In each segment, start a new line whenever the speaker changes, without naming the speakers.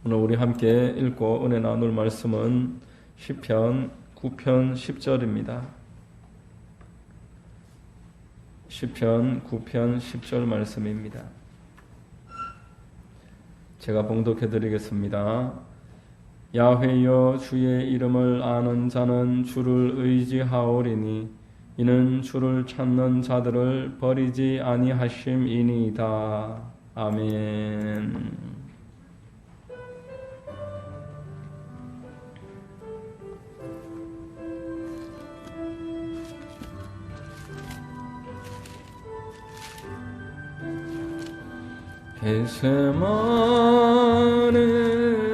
오늘 우리 함께 읽고 은혜 나눌 말씀은 시편 9편 10절입니다. 시편 9편 10절 말씀입니다. 제가 봉독해 드리겠습니다. 야훼여, 주의 이름을 아는 자는 주를 의지하오리니 이는 주를 찾는 자들을 버리지 아니하심이니이다. 아멘. 겟세마네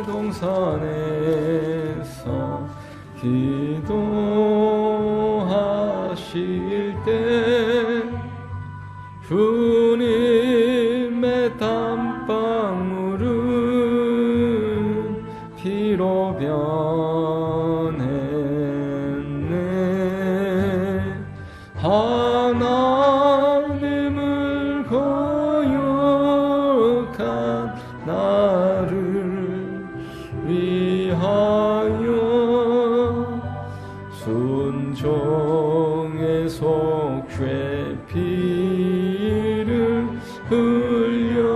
동산에서 기도하실 때 주님의 땀방울은 피로 변했네. 하나님을 거역한 나를 위하여 순종의 속죄 피를 흘려주셨네.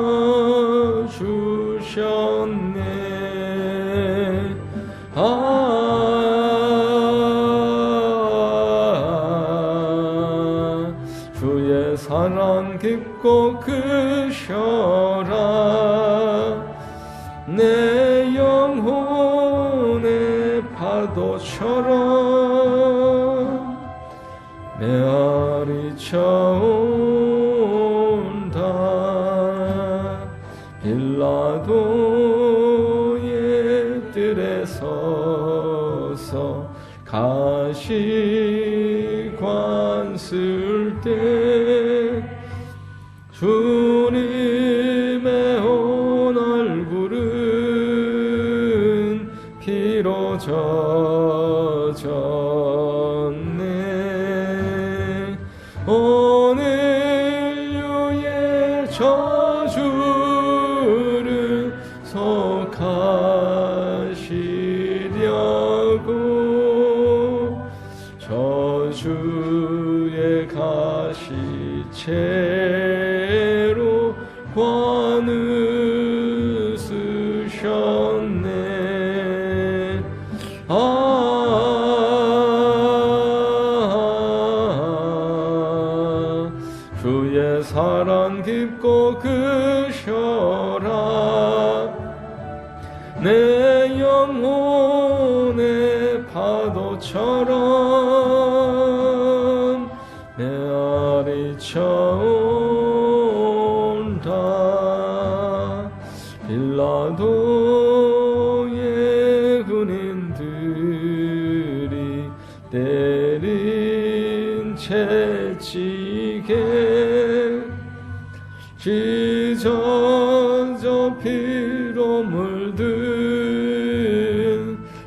주의 사랑 깊고 크셔라. 내 영혼의 파도처럼 메아리 차온다. 빌라도의 뜰에 서서 가시관 쓸 때 주님의 온 얼굴은 피로 젖었네. 오늘 유의 저주를 속하시려고 저주의 가시채로 관을 쓰셨네. 주의 사랑 깊고 크셔라. 내 영혼의 파도처럼 메아리 차온다. 빌라도의 군인들이 때린 채찍에 찢어져 피로 물든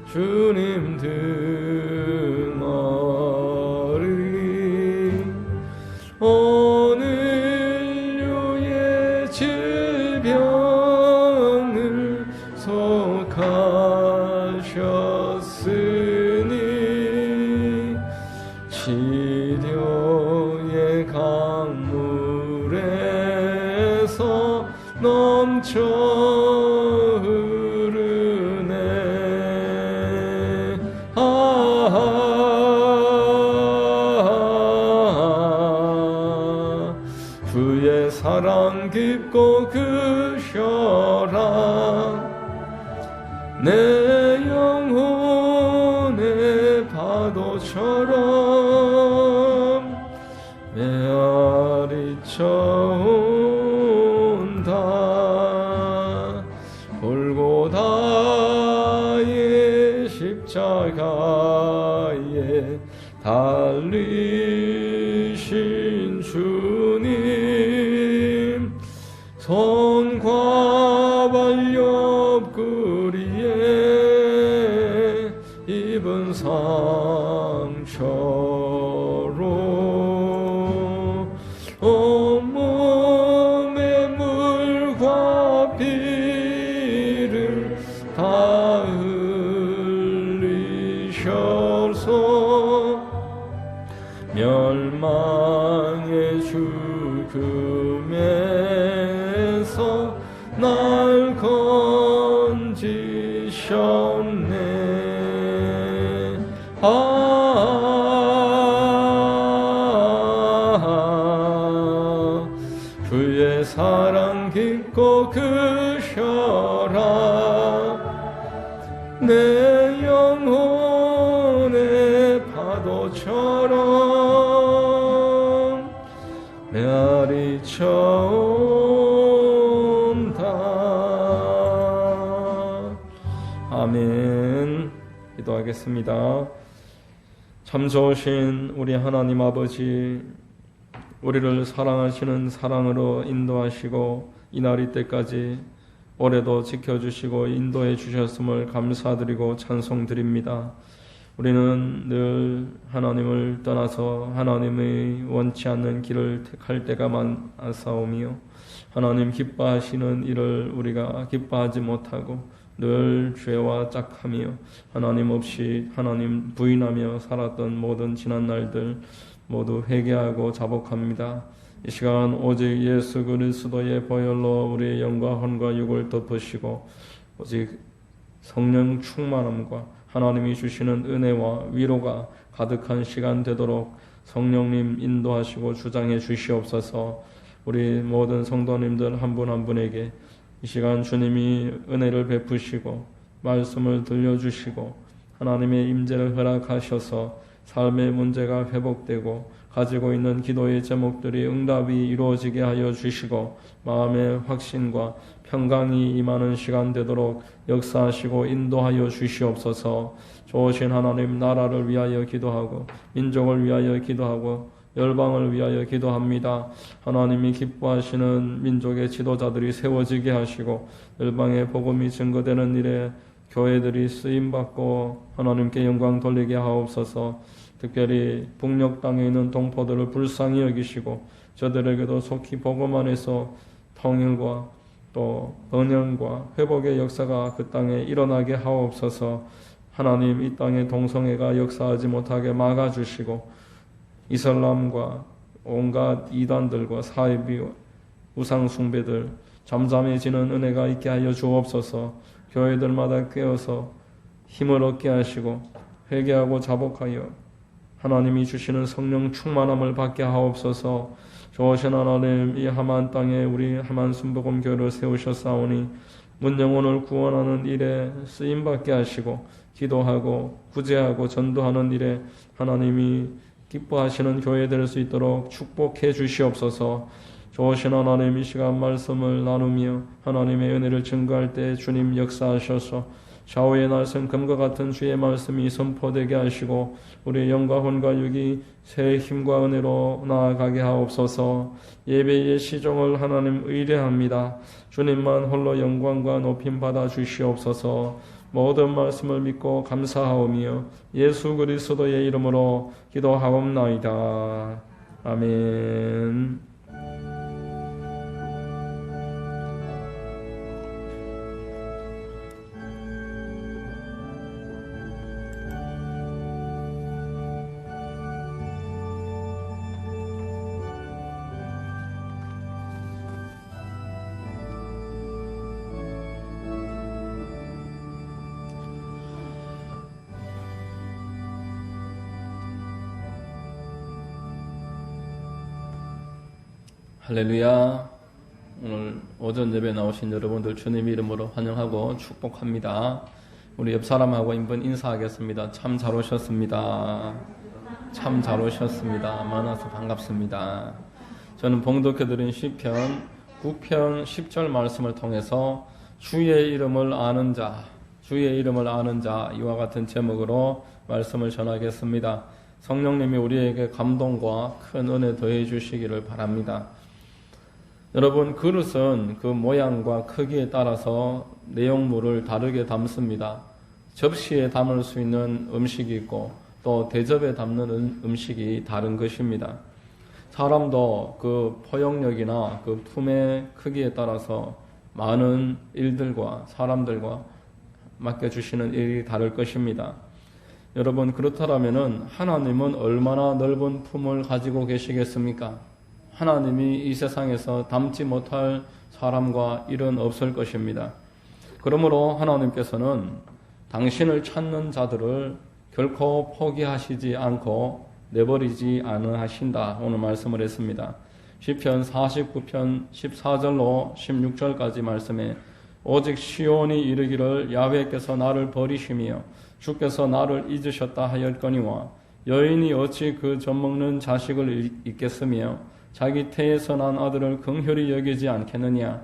주님 등어리 오늘 유의 질병을 속하셨으니 치료의 강물에서 넘쳐 흐르네. 주의 사랑 깊고 크셔라. 내 영혼의 파도처럼 메아리 차온다. 골고다의 십자가에 달리신 주님 손과 발 옆구리에 입은 상처로 온몸에 물과 피를 다 흘리셔서 멸망의 죽음에서 날 건지셨네. 주의 사랑 깊고 크셔라. 내 영혼의 파도처럼 메아리쳐온다. 아멘. 기도하겠습니다. 참 좋으신 우리 하나님 아버지, 우리를 사랑하시는 사랑으로 인도하시고 이날이 때까지 올해도 지켜주시고 인도해 주셨음을 감사드리고 찬송드립니다. 우리는 늘 하나님을 떠나서 하나님의 원치 않는 길을 택할 때가 많사오며 하나님 기뻐하시는 일을 우리가 기뻐하지 못하고 늘 죄와 짝하며 하나님 없이 하나님 부인하며 살았던 모든 지난 날들 모두 회개하고 자복합니다. 이 시간 오직 예수 그리스도의 보혈로 우리의 영과 혼과 육을 덮으시고 오직 성령 충만함과 하나님이 주시는 은혜와 위로가 가득한 시간 되도록 성령님 인도하시고 주장해 주시옵소서. 우리 모든 성도님들 한 분 한 분에게 이 시간 주님이 은혜를 베푸시고 말씀을 들려주시고 하나님의 임재를 허락하셔서 삶의 문제가 회복되고 가지고 있는 기도의 제목들이 응답이 이루어지게 하여 주시고 마음의 확신과 평강이 임하는 시간 되도록 역사하시고 인도하여 주시옵소서. 좋으신 하나님, 나라를 위하여 기도하고 민족을 위하여 기도하고 열방을 위하여 기도합니다. 하나님이 기뻐하시는 민족의 지도자들이 세워지게 하시고 열방의 복음이 증거되는 일에 교회들이 쓰임받고 하나님께 영광 돌리게 하옵소서. 특별히 북녘 땅에 있는 동포들을 불쌍히 여기시고 저들에게도 속히 복음 안에서 통일과 또 번영과 회복의 역사가 그 땅에 일어나게 하옵소서. 하나님, 이 땅에 동성애가 역사하지 못하게 막아주시고 이슬람과 온갖 이단들과 사이비 우상숭배들 잠잠해지는 은혜가 있게 하여 주옵소서. 교회들마다 깨어서 힘을 얻게 하시고 회개하고 자복하여 하나님이 주시는 성령 충만함을 받게 하옵소서. 좋으신 하나님, 이 하만 땅에 우리 하만 순복음 교회를 세우셨사오니 문영혼을 구원하는 일에 쓰임받게 하시고 기도하고 구제하고 전도하는 일에 하나님이 기뻐하시는 교회 될 수 있도록 축복해 주시옵소서. 좋으신 하나님, 이 시간 말씀을 나누며 하나님의 은혜를 증거할 때 주님 역사하셔서 좌우의 날선 금과 같은 주의 말씀이 선포되게 하시고 우리의 영과 혼과 육이 새 힘과 은혜로 나아가게 하옵소서. 예배의 시종을 하나님 의뢰합니다. 주님만 홀로 영광과 높임 받아 주시옵소서. 모든 말씀을 믿고 감사하오며 예수 그리스도의 이름으로 기도하옵나이다. 아멘. 할렐루야. 오늘 오전 예배 나오신 여러분들 주님 이름으로 환영하고 축복합니다. 우리 옆 사람하고 인분 인사하겠습니다. 참 잘 오셨습니다. 참 잘 오셨습니다. 만나서 반갑습니다. 저는 봉독해드린 시편 9편 10절 말씀을 통해서 주의 이름을 아는 자, 주의 이름을 아는 자, 이와 같은 제목으로 말씀을 전하겠습니다. 성령님이 우리에게 감동과 큰 은혜 더해 주시기를 바랍니다. 여러분, 그릇은 그 모양과 크기에 따라서 내용물을 다르게 담습니다. 접시에 담을 수 있는 음식이 있고 또 대접에 담는 음식이 다른 것입니다. 사람도 그 포용력이나 그 품의 크기에 따라서 많은 일들과 사람들과 맡겨주시는 일이 다를 것입니다. 여러분, 그렇다면은 하나님은 얼마나 넓은 품을 가지고 계시겠습니까? 하나님이 이 세상에서 담지 못할 사람과 일은 없을 것입니다. 그러므로 하나님께서는 당신을 찾는 자들을 결코 포기하시지 않고 내버리지 않으신다. 오늘 말씀을 했습니다. 시편 49편 14절로 16절까지 말씀에 오직 시온이 이르기를 야훼께서 나를 버리시며 주께서 나를 잊으셨다 하였거니와 여인이 어찌 그 젖먹는 자식을 잊겠으며 자기 태에서 난 아들을 긍휼히 여기지 않겠느냐.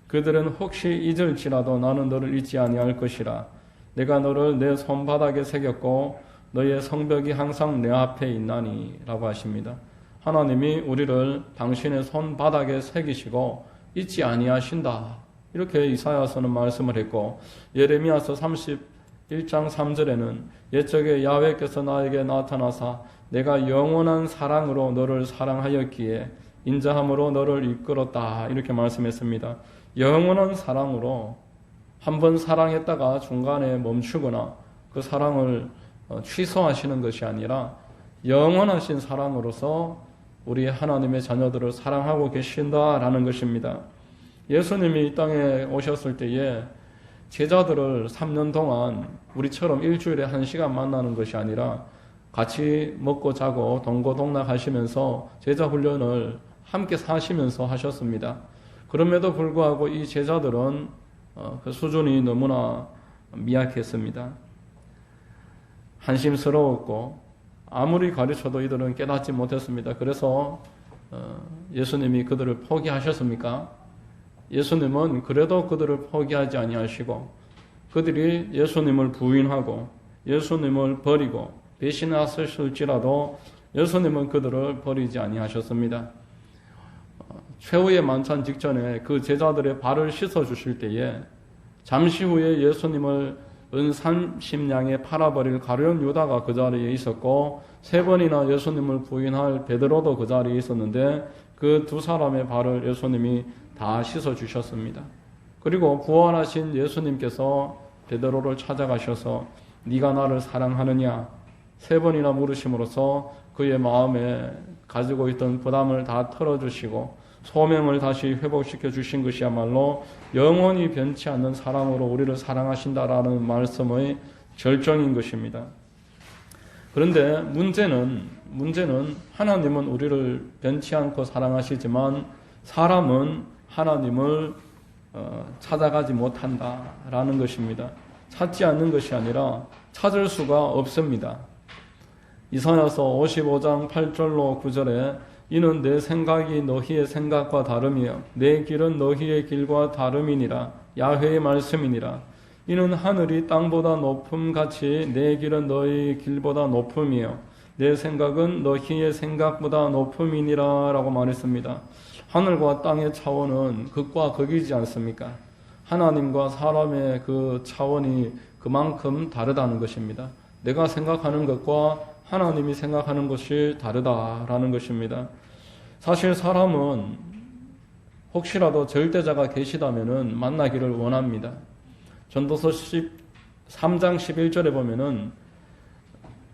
그들은 혹시 잊을지라도 나는 너를 잊지 아니할 것이라. 내가 너를 내 손바닥에 새겼고 너의 성벽이 항상 내 앞에 있나니 라고 하십니다. 하나님이 우리를 당신의 손바닥에 새기시고 잊지 아니하신다. 이렇게 이사야서는 말씀을 했고, 예레미야서 31장 3절에는 옛적에 야훼께서 나에게 나타나사 내가 영원한 사랑으로 너를 사랑하였기에 인자함으로 너를 이끌었다. 이렇게 말씀했습니다. 영원한 사랑으로 한번 사랑했다가 중간에 멈추거나 그 사랑을 취소하시는 것이 아니라 영원하신 사랑으로서 우리 하나님의 자녀들을 사랑하고 계신다라는 것입니다. 예수님이 이 땅에 오셨을 때에 제자들을 3년 동안 우리처럼 일주일에 1시간 만나는 것이 아니라 같이 먹고 자고 동고동락 하시면서 제자 훈련을 함께 사시면서 하셨습니다. 그럼에도 불구하고 이 제자들은 그 수준이 너무나 미약했습니다. 한심스러웠고 아무리 가르쳐도 이들은 깨닫지 못했습니다. 그래서 예수님이 그들을 포기하셨습니까? 예수님은 그래도 그들을 포기하지 아니하시고 그들이 예수님을 부인하고 예수님을 버리고 배신하셨을지라도 예수님은 그들을 버리지 아니하셨습니다. 최후의 만찬 직전에 그 제자들의 발을 씻어 주실 때에 잠시 후에 예수님을 은 30냥에 팔아버릴 가룟 유다가 그 자리에 있었고 3번이나 예수님을 부인할 베드로도 그 자리에 있었는데 그 두 사람의 발을 예수님이 다 씻어 주셨습니다. 그리고 부활하신 예수님께서 베드로를 찾아가셔서 네가 나를 사랑하느냐 3번이나 물으심으로써 그의 마음에 가지고 있던 부담을 다 털어주시고 소명을 다시 회복시켜 주신 것이야말로 영원히 변치 않는 사랑으로 우리를 사랑하신다라는 말씀의 결정인 것입니다. 그런데 문제는 하나님은 우리를 변치 않고 사랑하시지만 사람은 하나님을 찾아가지 못한다라는 것입니다. 찾지 않는 것이 아니라 찾을 수가 없습니다. 이사야서 55장 8절로 9절에 이는 내 생각이 너희의 생각과 다름이요 내 길은 너희의 길과 다름이니라. 야훼의 말씀이니라. 이는 하늘이 땅보다 높음같이 내 길은 너희의 길보다 높음이요 내 생각은 너희의 생각보다 높음이니라 라고 말했습니다. 하늘과 땅의 차원은 극과 극이지 않습니까? 하나님과 사람의 그 차원이 그만큼 다르다는 것입니다. 내가 생각하는 것과 하나님이 생각하는 것이 다르다라는 것입니다. 사실 사람은 혹시라도 절대자가 계시다면은 만나기를 원합니다. 전도서 13장 11절에 보면은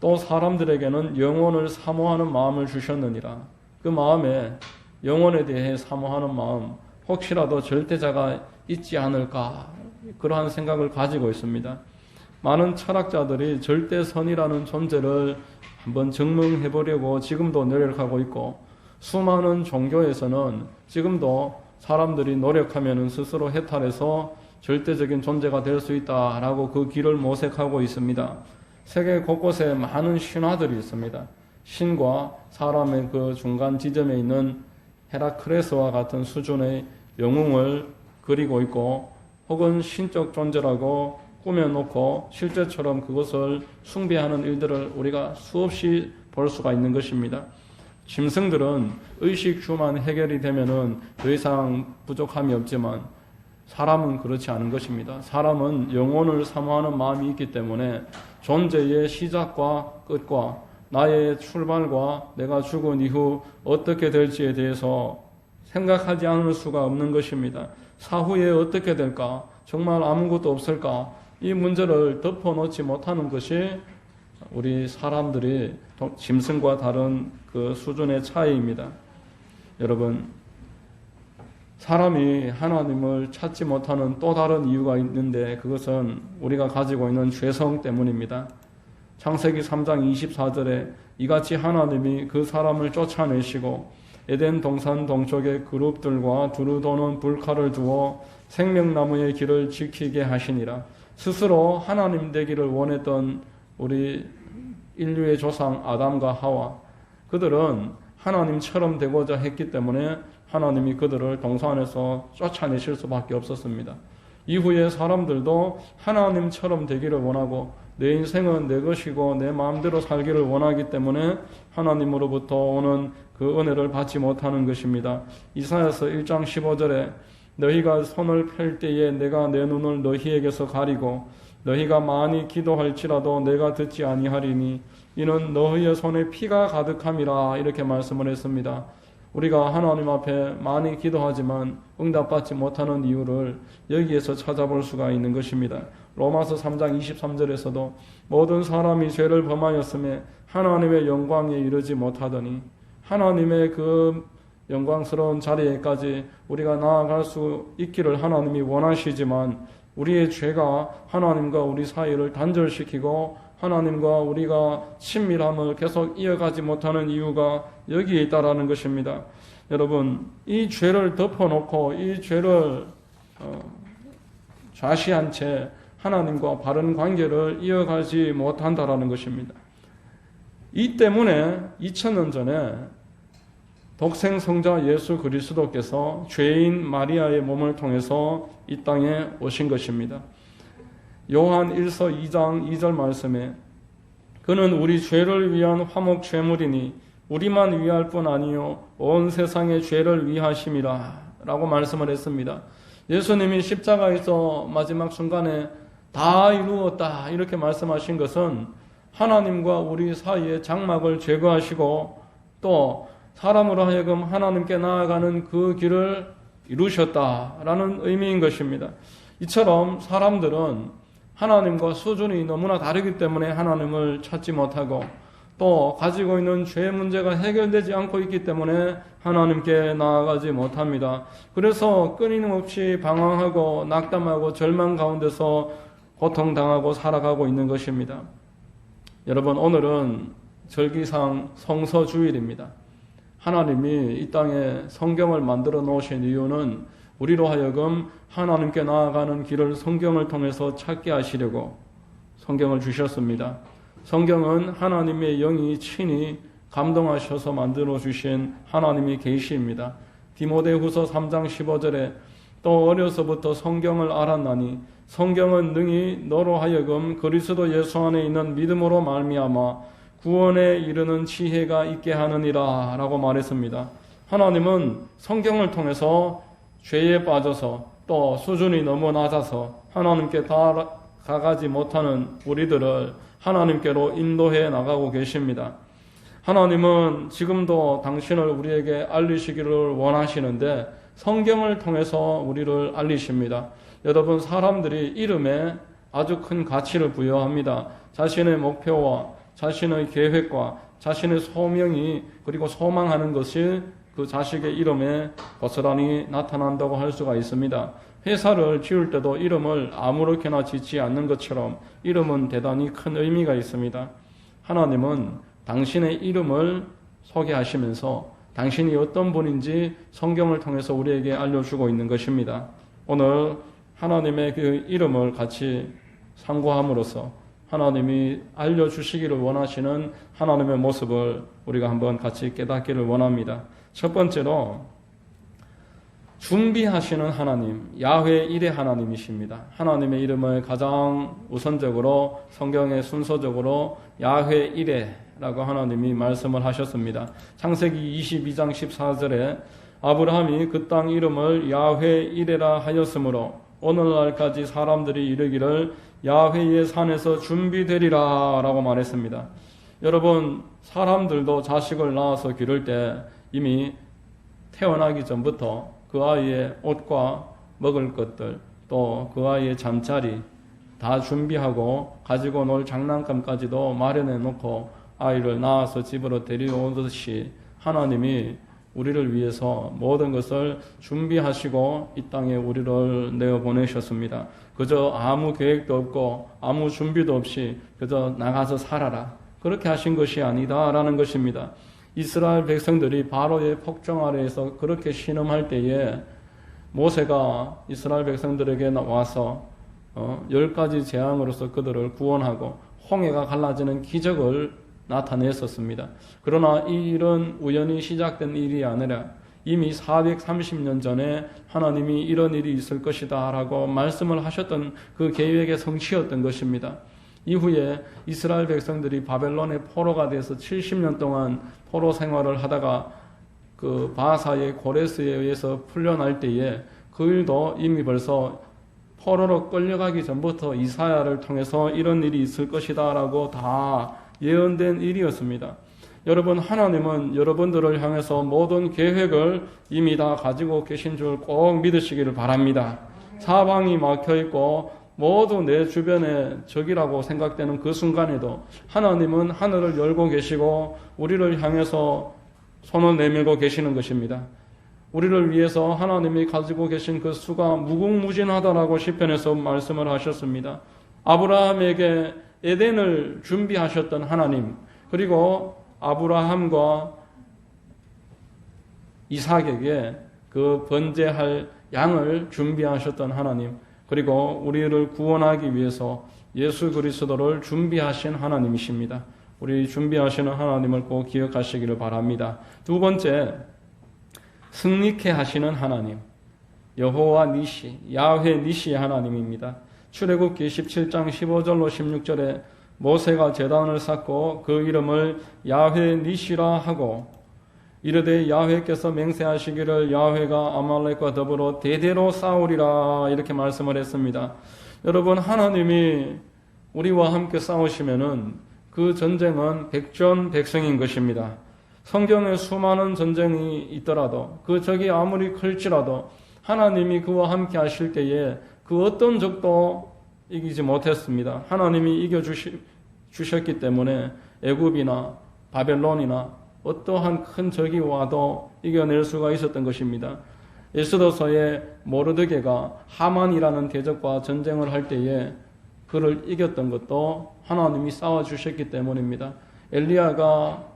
또 사람들에게는 영혼을 사모하는 마음을 주셨느니라. 그 마음에 영혼에 대해 사모하는 마음, 혹시라도 절대자가 있지 않을까 그러한 생각을 가지고 있습니다. 많은 철학자들이 절대선이라는 존재를 한번 증명해 보려고 지금도 노력하고 있고 수많은 종교에서는 지금도 사람들이 노력하면 스스로 해탈해서 절대적인 존재가 될 수 있다라고 그 길을 모색하고 있습니다. 세계 곳곳에 많은 신화들이 있습니다. 신과 사람의 그 중간 지점에 있는 헤라클레스와 같은 수준의 영웅을 그리고 있고 혹은 신적 존재라고 꾸며놓고 실제처럼 그것을 숭배하는 일들을 우리가 수없이 볼 수가 있는 것입니다. 짐승들은 의식주만 해결이 되면은 더 이상 부족함이 없지만 사람은 그렇지 않은 것입니다. 사람은 영혼을 사모하는 마음이 있기 때문에 존재의 시작과 끝과 나의 출발과 내가 죽은 이후 어떻게 될지에 대해서 생각하지 않을 수가 없는 것입니다. 사후에 어떻게 될까? 정말 아무것도 없을까? 이 문제를 덮어놓지 못하는 것이 우리 사람들이 짐승과 다른 그 수준의 차이입니다. 여러분, 사람이 하나님을 찾지 못하는 또 다른 이유가 있는데 그것은 우리가 가지고 있는 죄성 때문입니다. 창세기 3장 24절에 이같이 하나님이 그 사람을 쫓아내시고 에덴 동산 동쪽에 그룹들과 두루 도는 불칼을 두어 생명나무의 길을 지키게 하시니라. 스스로 하나님 되기를 원했던 우리 인류의 조상 아담과 하와, 그들은 하나님처럼 되고자 했기 때문에 하나님이 그들을 동산에서 쫓아내실 수밖에 없었습니다. 이후에 사람들도 하나님처럼 되기를 원하고 내 인생은 내 것이고 내 마음대로 살기를 원하기 때문에 하나님으로부터 오는 그 은혜를 받지 못하는 것입니다. 이사야서 1장 15절에 너희가 손을 펼 때에 내가 내 눈을 너희에게서 가리고 너희가 많이 기도할지라도 내가 듣지 아니하리니 이는 너희의 손에 피가 가득함이라, 이렇게 말씀을 했습니다. 우리가 하나님 앞에 많이 기도하지만 응답받지 못하는 이유를 여기에서 찾아볼 수가 있는 것입니다. 로마서 3장 23절에서도 모든 사람이 죄를 범하였음에 하나님의 영광에 이르지 못하더니, 하나님의 그 영광스러운 자리에까지 우리가 나아갈 수 있기를 하나님이 원하시지만 우리의 죄가 하나님과 우리 사이를 단절시키고 하나님과 우리가 친밀함을 계속 이어가지 못하는 이유가 여기에 있다라는 것입니다. 여러분, 이 죄를 덮어놓고 이 죄를 좌시한 채 하나님과 바른 관계를 이어가지 못한다라는 것입니다. 이 때문에 2000년 전에 독생 성자 예수 그리스도께서 죄인 마리아의 몸을 통해서 이 땅에 오신 것입니다. 요한 1서 2장 2절 말씀에 그는 우리 죄를 위한 화목 제물이니 우리만 위할 뿐 아니요 온 세상의 죄를 위하심이라 라고 말씀을 했습니다. 예수님이 십자가에서 마지막 순간에 다 이루었다 이렇게 말씀하신 것은 하나님과 우리 사이의 장막을 제거하시고 또 사람으로 하여금 하나님께 나아가는 그 길을 이루셨다라는 의미인 것입니다. 이처럼 사람들은 하나님과 수준이 너무나 다르기 때문에 하나님을 찾지 못하고 또 가지고 있는 죄 문제가 해결되지 않고 있기 때문에 하나님께 나아가지 못합니다. 그래서 끊임없이 방황하고 낙담하고 절망 가운데서 고통당하고 살아가고 있는 것입니다. 여러분, 오늘은 절기상 성서주일입니다. 하나님이 이 땅에 성경을 만들어 놓으신 이유는 우리로 하여금 하나님께 나아가는 길을 성경을 통해서 찾게 하시려고 성경을 주셨습니다. 성경은 하나님의 영이 친히 감동하셔서 만들어 주신 하나님의 계시입니다. 디모데후서 3장 15절에 또 어려서부터 성경을 알았나니 성경은 능히 너로 하여금 그리스도 예수 안에 있는 믿음으로 말미암아 구원에 이르는 지혜가 있게 하느니라 라고 말했습니다. 하나님은 성경을 통해서 죄에 빠져서 또 수준이 너무 낮아서 하나님께 다가가지 못하는 우리들을 하나님께로 인도해 나가고 계십니다. 하나님은 지금도 당신을 우리에게 알리시기를 원하시는데 성경을 통해서 우리를 알리십니다. 여러분, 사람들이 이름에 아주 큰 가치를 부여합니다. 자신의 목표와 자신의 계획과 자신의 소명이 그리고 소망하는 것이 그 자식의 이름에 고스란히 나타난다고 할 수가 있습니다. 회사를 지을 때도 이름을 아무렇게나 짓지 않는 것처럼 이름은 대단히 큰 의미가 있습니다. 하나님은 당신의 이름을 소개하시면서 당신이 어떤 분인지 성경을 통해서 우리에게 알려주고 있는 것입니다. 오늘 하나님의 그 이름을 같이 상고함으로써 하나님이 알려주시기를 원하시는 하나님의 모습을 우리가 한번 같이 깨닫기를 원합니다. 첫 번째로 준비하시는 하나님, 야훼 일의 하나님이십니다. 하나님의 이름을 가장 우선적으로 성경의 순서적으로 야훼 일에라고 하나님이 말씀을 하셨습니다. 창세기 22장 14절에 아브라함이 그 땅 이름을 야훼 일에라 하였으므로 오늘날까지 사람들이 이르기를 야훼의 산에서 준비되리라 라고 말했습니다. 여러분, 사람들도 자식을 낳아서 기를 때 이미 태어나기 전부터 그 아이의 옷과 먹을 것들, 또 그 아이의 잠자리, 다 준비하고 가지고 놀 장난감까지도 마련해 놓고 아이를 낳아서 집으로 데려오듯이 하나님이 우리를 위해서 모든 것을 준비하시고 이 땅에 우리를 내어보내셨습니다. 그저 아무 계획도 없고 아무 준비도 없이 그저 나가서 살아라, 그렇게 하신 것이 아니다라는 것입니다. 이스라엘 백성들이 바로의 폭정 아래에서 그렇게 신음할 때에 모세가 이스라엘 백성들에게 와서 10가지 재앙으로서 그들을 구원하고 홍해가 갈라지는 기적을 나타냈었습니다. 그러나 이 일은 우연히 시작된 일이 아니라 이미 430년 전에 하나님이 이런 일이 있을 것이다 라고 말씀을 하셨던 그 계획의 성취였던 것입니다. 이후에 이스라엘 백성들이 바벨론의 포로가 돼서 70년 동안 포로 생활을 하다가 그 바사의 고레스에 의해서 풀려날 때에 그 일도 이미 벌써 포로로 끌려가기 전부터 이사야를 통해서 이런 일이 있을 것이다 라고 다 예언된 일이었습니다. 여러분, 하나님은 여러분들을 향해서 모든 계획을 이미 다 가지고 계신 줄 꼭 믿으시기를 바랍니다. 사방이 막혀있고 모두 내 주변에 적이라고 생각되는 그 순간에도 하나님은 하늘을 열고 계시고 우리를 향해서 손을 내밀고 계시는 것입니다. 우리를 위해서 하나님이 가지고 계신 그 수가 무궁무진하다라고 시편에서 말씀을 하셨습니다. 아브라함에게 에덴을 준비하셨던 하나님, 그리고 아브라함과 이삭에게 그 번제할 양을 준비하셨던 하나님, 그리고 우리를 구원하기 위해서 예수 그리스도를 준비하신 하나님이십니다. 우리 준비하시는 하나님을 꼭 기억하시기를 바랍니다. 두 번째, 승리케 하시는 하나님, 여호와 니시, 야훼 니시의 하나님입니다. 출애굽기 17장 15절로 16절에 모세가 제단을 쌓고 그 이름을 야훼 니시라 하고 이르되 야훼께서 맹세하시기를 야훼가 아말렉과 더불어 대대로 싸우리라, 이렇게 말씀을 했습니다. 여러분, 하나님이 우리와 함께 싸우시면은 그 전쟁은 백전백승인 것입니다. 성경에 수많은 전쟁이 있더라도 그 적이 아무리 클지라도 하나님이 그와 함께 하실 때에 그 어떤 적도 이기지 못했습니다. 하나님이 이겨주셨기 때문에 애굽이나 바벨론이나 어떠한 큰 적이 와도 이겨낼 수가 있었던 것입니다. 에스더서의 모르드게가 하만이라는 대적과 전쟁을 할 때에 그를 이겼던 것도 하나님이 싸워주셨기 때문입니다. 엘리야가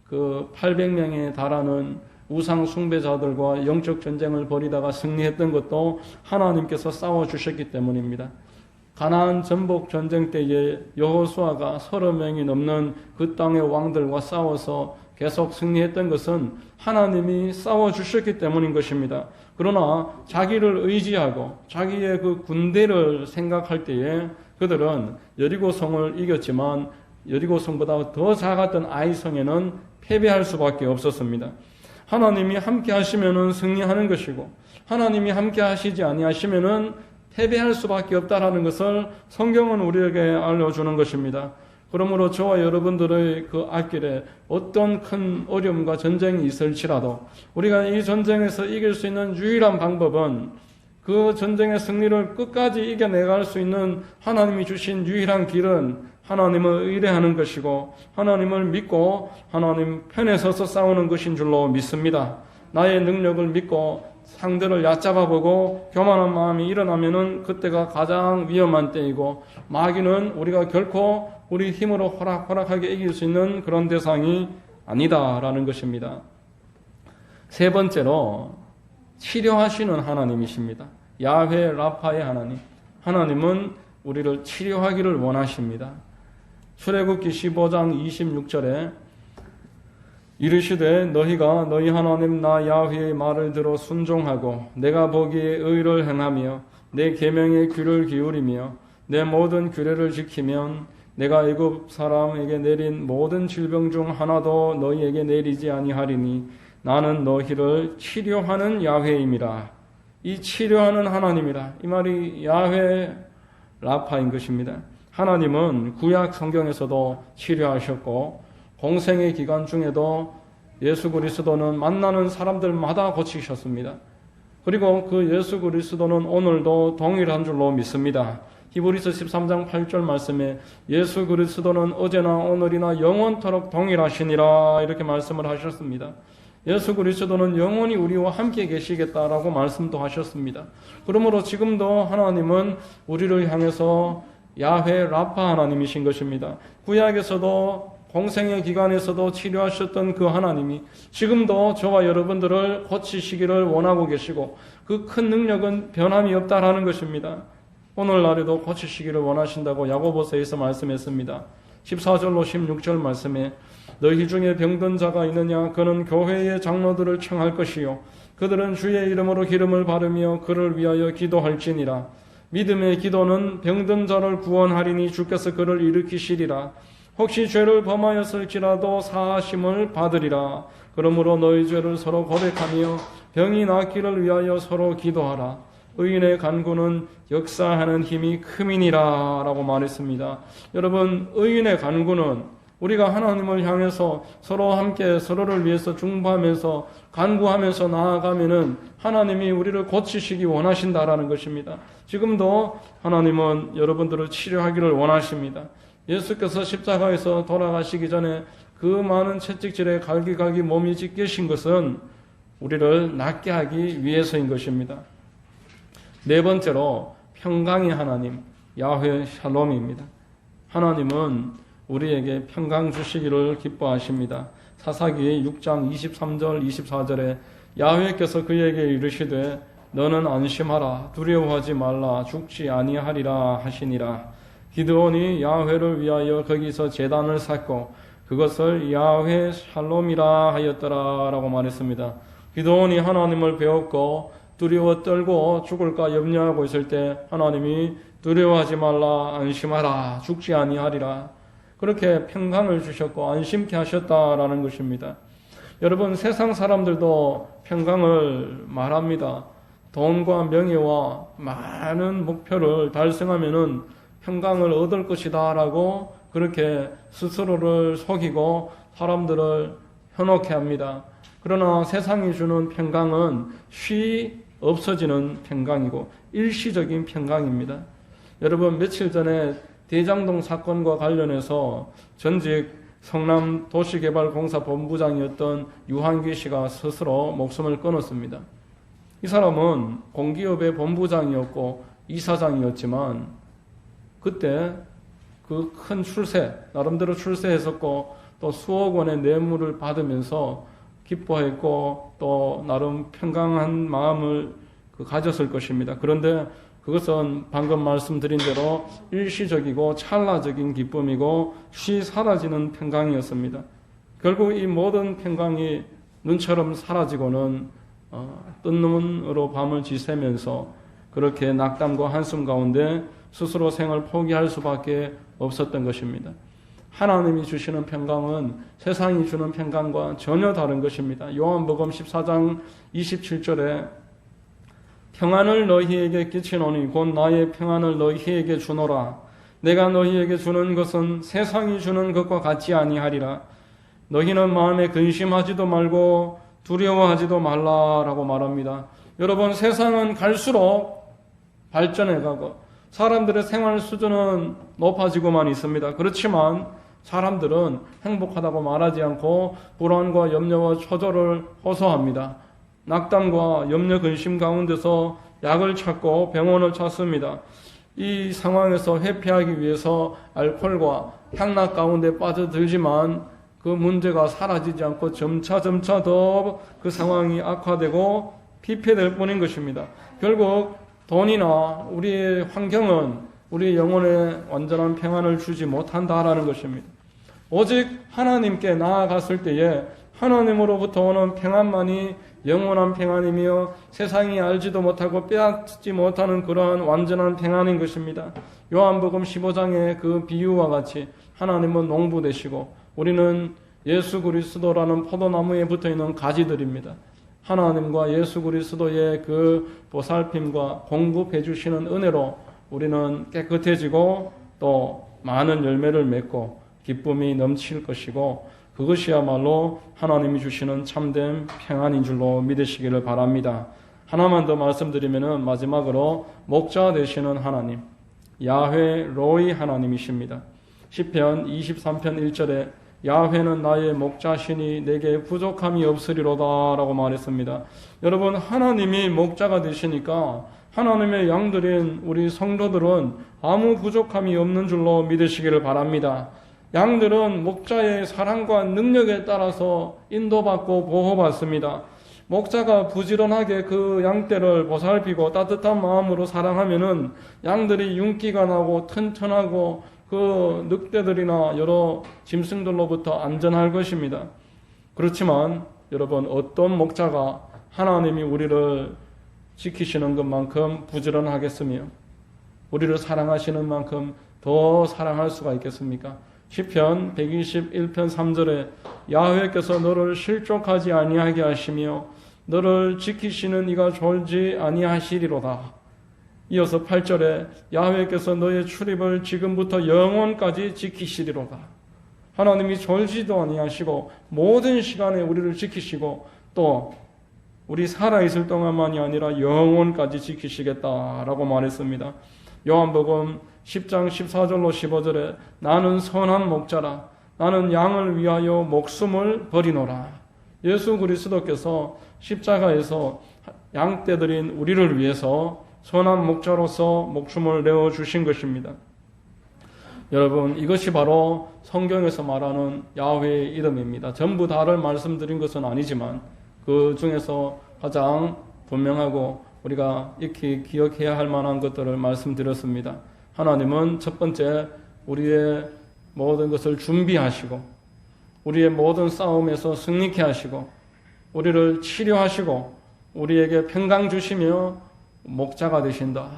그 800명에 달하는 우상 숭배자들과 영적 전쟁을 벌이다가 승리했던 것도 하나님께서 싸워주셨기 때문입니다. 가나안 전복 전쟁 때에 여호수아가 30명이 넘는 그 땅의 왕들과 싸워서 계속 승리했던 것은 하나님이 싸워주셨기 때문인 것입니다. 그러나 자기를 의지하고 자기의 그 군대를 생각할 때에 그들은 여리고성을 이겼지만 여리고성보다 더 작았던 아이성에는 패배할 수밖에 없었습니다. 하나님이 함께 하시면은 승리하는 것이고 하나님이 함께 하시지 아니하시면은 패배할 수밖에 없다라는 것을 성경은 우리에게 알려주는 것입니다. 그러므로 저와 여러분들의 그 앞길에 어떤 큰 어려움과 전쟁이 있을지라도 우리가 이 전쟁에서 이길 수 있는 유일한 방법은 그 전쟁의 승리를 끝까지 이겨내갈 수 있는 하나님이 주신 유일한 길은 하나님을 의뢰하는 것이고 하나님을 믿고 하나님 편에 서서 싸우는 것인 줄로 믿습니다. 나의 능력을 믿고 상대를 얕잡아보고 교만한 마음이 일어나면은 그때가 가장 위험한 때이고 마귀는 우리가 결코 우리 힘으로 호락호락하게 이길 수 있는 그런 대상이 아니다라는 것입니다. 세 번째로 치료하시는 하나님이십니다. 야훼 라파의 하나님. 하나님은 우리를 치료하기를 원하십니다. 출애굽기 15장 26절에 이르시되 너희가 너희 하나님 나 야훼의 말을 들어 순종하고 내가 보기에 의를 행하며 내 계명에 귀를 기울이며 내 모든 규례를 지키면 내가 애굽 사람에게 내린 모든 질병 중 하나도 너희에게 내리지 아니하리니 나는 너희를 치료하는 야훼임이라. 이 치료하는 하나님이라. 이 말이 야훼 라파인 것입니다. 하나님은 구약 성경에서도 치료하셨고 공생의 기간 중에도 예수 그리스도는 만나는 사람들마다 고치셨습니다. 그리고 그 예수 그리스도는 오늘도 동일한 줄로 믿습니다. 히브리서 13장 8절 말씀에 예수 그리스도는 어제나 오늘이나 영원토록 동일하시니라 이렇게 말씀을 하셨습니다. 예수 그리스도는 영원히 우리와 함께 계시겠다라고 말씀도 하셨습니다. 그러므로 지금도 하나님은 우리를 향해서 야훼 라파 하나님이신 것입니다. 구약에서도 공생의 기간에서도 치료하셨던 그 하나님이 지금도 저와 여러분들을 고치시기를 원하고 계시고 그 큰 능력은 변함이 없다라는 것입니다. 오늘날에도 고치시기를 원하신다고 야고보서에서 말씀했습니다. 14절로 16절 말씀에 너희 중에 병든 자가 있느냐 그는 교회의 장로들을 청할 것이요 그들은 주의 이름으로 기름을 바르며 그를 위하여 기도할지니라. 믿음의 기도는 병든 자를 구원하리니 주께서 그를 일으키시리라. 혹시 죄를 범하였을지라도 사하심을 받으리라. 그러므로 너희 죄를 서로 고백하며 병이 낫기를 위하여 서로 기도하라. 의인의 간구는 역사하는 힘이 큼이니라 라고 말했습니다. 여러분, 의인의 간구는 우리가 하나님을 향해서 서로 함께 서로를 위해서 중보하면서 간구하면서 나아가면은 하나님이 우리를 고치시기 원하신다라는 것입니다. 지금도 하나님은 여러분들을 치료하기를 원하십니다. 예수께서 십자가에서 돌아가시기 전에 그 많은 채찍질에 갈기갈기 몸이 찢기신 것은 우리를 낫게 하기 위해서인 것입니다. 네 번째로 평강의 하나님 야훼 샬롬입니다. 하나님은 우리에게 평강 주시기를 기뻐하십니다. 사사기 6장 23절 24절에 야훼께서 그에게 이르시되 너는 안심하라 두려워하지 말라 죽지 아니하리라 하시니라. 기드온이 야훼를 위하여 거기서 제단을 쌓고 그것을 야훼 샬롬이라 하였더라 라고 말했습니다. 기드온이 하나님을 배웠고 두려워 떨고 죽을까 염려하고 있을 때 하나님이 두려워하지 말라 안심하라 죽지 아니하리라 그렇게 평강을 주셨고 안심케 하셨다라는 것입니다. 여러분, 세상 사람들도 평강을 말합니다. 돈과 명예와 많은 목표를 달성하면은 평강을 얻을 것이다 라고 그렇게 스스로를 속이고 사람들을 현혹해 합니다. 그러나 세상이 주는 평강은 쉬 없어지는 평강이고 일시적인 평강입니다. 여러분, 며칠 전에 대장동 사건과 관련해서 전직 성남도시개발공사 본부장이었던 유한기 씨가 스스로 목숨을 끊었습니다. 이 사람은 공기업의 본부장이었고 이사장이었지만 그때 그 큰 출세, 나름대로 출세했었고 또 수억 원의 뇌물을 받으면서 기뻐했고 또 나름 평강한 마음을 가졌을 것입니다. 그런데 그것은 방금 말씀드린 대로 일시적이고 찰나적인 기쁨이고 쉬 사라지는 평강이었습니다. 결국 이 모든 평강이 눈처럼 사라지고는 뜬 눈으로 밤을 지새면서 그렇게 낙담과 한숨 가운데 스스로 생을 포기할 수밖에 없었던 것입니다. 하나님이 주시는 평강은 세상이 주는 평강과 전혀 다른 것입니다. 요한복음 14장 27절에 평안을 너희에게 끼치노니 곧 나의 평안을 너희에게 주노라. 내가 너희에게 주는 것은 세상이 주는 것과 같지 아니하리라. 너희는 마음에 근심하지도 말고 두려워하지도 말라라고 말합니다. 여러분, 세상은 갈수록 발전해가고 사람들의 생활 수준은 높아지고만 있습니다. 그렇지만 사람들은 행복하다고 말하지 않고 불안과 염려와 초조를 호소합니다. 낙담과 염려 근심 가운데서 약을 찾고 병원을 찾습니다. 이 상황에서 회피하기 위해서 알코올과 향락 가운데 빠져들지만 그 문제가 사라지지 않고 점차 더 그 상황이 악화되고 피폐될 뿐인 것입니다. 결국 돈이나 우리의 환경은 우리 영혼에 완전한 평안을 주지 못한다라는 것입니다. 오직 하나님께 나아갔을 때에 하나님으로부터 오는 평안만이 영원한 평안이며 세상이 알지도 못하고 빼앗지 못하는 그러한 완전한 평안인 것입니다. 요한복음 15장의 그 비유와 같이 하나님은 농부 되시고 우리는 예수 그리스도라는 포도나무에 붙어있는 가지들입니다. 하나님과 예수 그리스도의 그 보살핌과 공급해 주시는 은혜로 우리는 깨끗해지고 또 많은 열매를 맺고 기쁨이 넘칠 것이고 그것이야말로 하나님이 주시는 참된 평안인 줄로 믿으시기를 바랍니다. 하나만 더 말씀드리면 마지막으로 목자 되시는 하나님, 야훼 로이 하나님이십니다. 시편 23편 1절에 야훼는 나의 목자시니 내게 부족함이 없으리로다 라고 말했습니다. 여러분, 하나님이 목자가 되시니까 하나님의 양들인 우리 성도들은 아무 부족함이 없는 줄로 믿으시기를 바랍니다. 양들은 목자의 사랑과 능력에 따라서 인도받고 보호받습니다. 목자가 부지런하게 그 양떼를 보살피고 따뜻한 마음으로 사랑하면은 양들이 윤기가 나고 튼튼하고 그 늑대들이나 여러 짐승들로부터 안전할 것입니다. 그렇지만 여러분, 어떤 목자가 하나님이 우리를 지키시는 것만큼 부지런하겠으며 우리를 사랑하시는 만큼 더 사랑할 수가 있겠습니까? 시편 121편 3절에 야훼께서 너를 실족하지 아니하게 하시며 너를 지키시는 이가 졸지 아니하시리로다. 이어서 8절에 야훼께서 너의 출입을 지금부터 영원까지 지키시리로다. 하나님이 졸지도 아니하시고 모든 시간에 우리를 지키시고 또 우리 살아있을 동안만이 아니라 영원까지 지키시겠다라고 말했습니다. 요한복음 10장 14절로 15절에 나는 선한 목자라 나는 양을 위하여 목숨을 버리노라. 예수 그리스도께서 십자가에서 양떼들인 우리를 위해서 선한 목자로서 목숨을 내어주신 것입니다. 여러분, 이것이 바로 성경에서 말하는 야훼의 이름입니다. 전부 다를 말씀드린 것은 아니지만 그 중에서 가장 분명하고 우리가 익히 기억해야 할 만한 것들을 말씀드렸습니다. 하나님은 첫 번째 우리의 모든 것을 준비하시고 우리의 모든 싸움에서 승리케 하시고 우리를 치료하시고 우리에게 평강 주시며 목자가 되신다.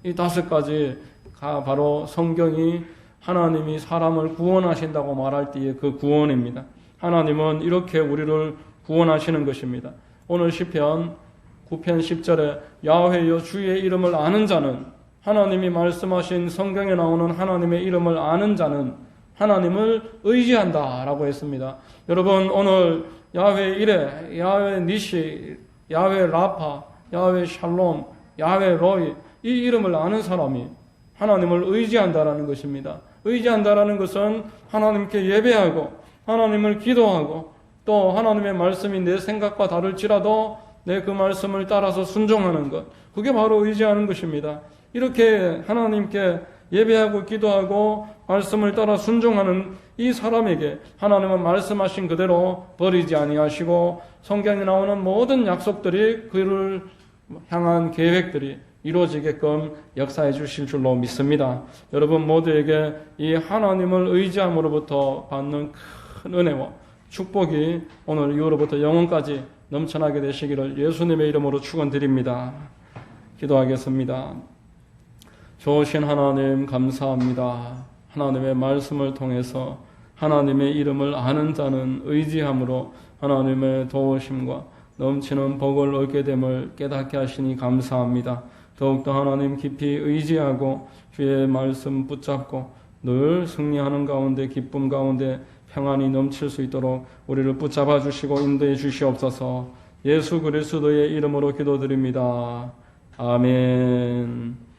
이 5가지가 바로 성경이 하나님이 사람을 구원하신다고 말할 때의 그 구원입니다. 하나님은 이렇게 우리를 구원하시는 것입니다. 오늘 시편 9편 10절에 야훼여 주의 이름을 아는 자는, 하나님이 말씀하신 성경에 나오는 하나님의 이름을 아는 자는 하나님을 의지한다 라고 했습니다. 여러분, 오늘 야훼 이레, 야훼 니시, 야훼 라파, 야훼 샬롬, 야훼 로이, 이 이름을 아는 사람이 하나님을 의지한다라는 것입니다. 의지한다라는 것은 하나님께 예배하고 하나님을 기도하고 또 하나님의 말씀이 내 생각과 다를지라도 내 그 말씀을 따라서 순종하는 것, 그게 바로 의지하는 것입니다. 이렇게 하나님께 예배하고 기도하고 말씀을 따라 순종하는 이 사람에게 하나님은 말씀하신 그대로 버리지 아니하시고 성경에 나오는 모든 약속들이 그를 향한 계획들이 이루어지게끔 역사해 주실 줄로 믿습니다. 여러분 모두에게 이 하나님을 의지함으로부터 받는 큰 은혜와 축복이 오늘 이후로부터 영원까지 넘쳐나게 되시기를 예수님의 이름으로 축원드립니다. 기도하겠습니다. 좋으신 하나님 감사합니다. 하나님의 말씀을 통해서 하나님의 이름을 아는 자는 의지함으로 하나님의 도우심과 넘치는 복을 얻게 됨을 깨닫게 하시니 감사합니다. 더욱더 하나님 깊이 의지하고 주의 말씀 붙잡고 늘 승리하는 가운데 기쁨 가운데 평안이 넘칠 수 있도록 우리를 붙잡아 주시고 인도해 주시옵소서. 예수 그리스도의 이름으로 기도드립니다. 아멘.